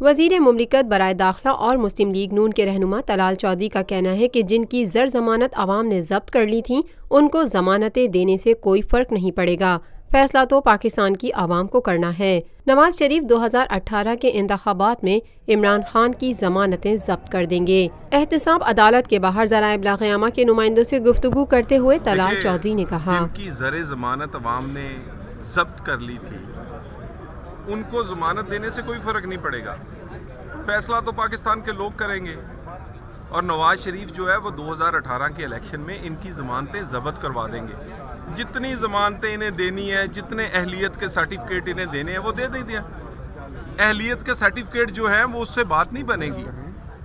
وزیر مملکت برائے داخلہ اور مسلم لیگ نون کے رہنما طلال چودھری کا کہنا ہے کہ جن کی زر ضمانت عوام نے ضبط کر لی تھیں ان کو ضمانتیں دینے سے کوئی فرق نہیں پڑے گا، فیصلہ تو پاکستان کی عوام کو کرنا ہے۔ نواز شریف 2018 کے انتخابات میں عمران خان کی ضمانتیں ضبط کر دیں گے۔ احتساب عدالت کے باہر ذرائع ابلاغ عامہ کے نمائندوں سے گفتگو کرتے ہوئے طلال چودھری نے کہا، جن کی زر ضمانت عوام نے ضبط کر لی تھی ان کو ضمانت دینے سے کوئی فرق نہیں پڑے گا، فیصلہ تو پاکستان کے لوگ کریں گے۔ اور نواز شریف جو ہے وہ 2018 کے الیکشن میں ان کی ضمانتیں ضبط کروا دیں گے۔ جتنی ضمانتیں انہیں دینی ہے، جتنے اہلیت کے سرٹیفکیٹ انہیں دینے ہیں وہ دے دیں۔ اہلیت کے سرٹیفکیٹ جو ہیں وہ اس سے بات نہیں بنے گی،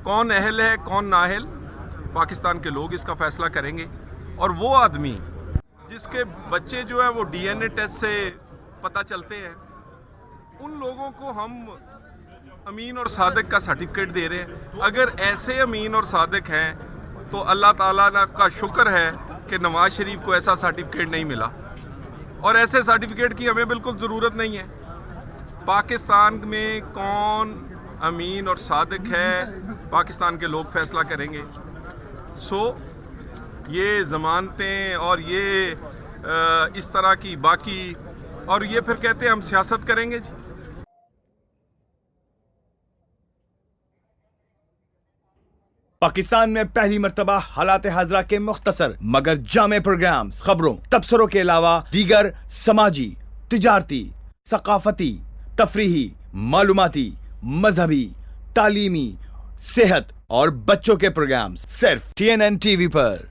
کون اہل ہے کون نااہل پاکستان کے لوگ اس کا فیصلہ کریں گے۔ اور وہ آدمی جس کے بچے جو ہیں وہ ڈی این اے ٹیسٹ سے پتہ چلتے ہیں، ان لوگوں کو ہم امین اور صادق کا سرٹیفکیٹ دے رہے ہیں۔ اگر ایسے امین اور صادق ہیں تو اللہ تعالیٰ کا شکر ہے کہ نواز شریف کو ایسا سرٹیفکیٹ نہیں ملا، اور ایسے سرٹیفکیٹ کی ہمیں بالکل ضرورت نہیں ہے۔ پاکستان میں کون امین اور صادق ہے پاکستان کے لوگ فیصلہ کریں گے۔ یہ ضمانتیں اور یہ اس طرح کی باقی، اور یہ پھر کہتے ہیں ہم سیاست کریں گے۔ پاکستان میں پہلی مرتبہ حالات حاضرہ کے مختصر مگر جامع پروگرامز، خبروں، تبصروں کے علاوہ دیگر سماجی، تجارتی، ثقافتی، تفریحی، معلوماتی، مذہبی، تعلیمی، صحت اور بچوں کے پروگرامز صرف TNN TV پر۔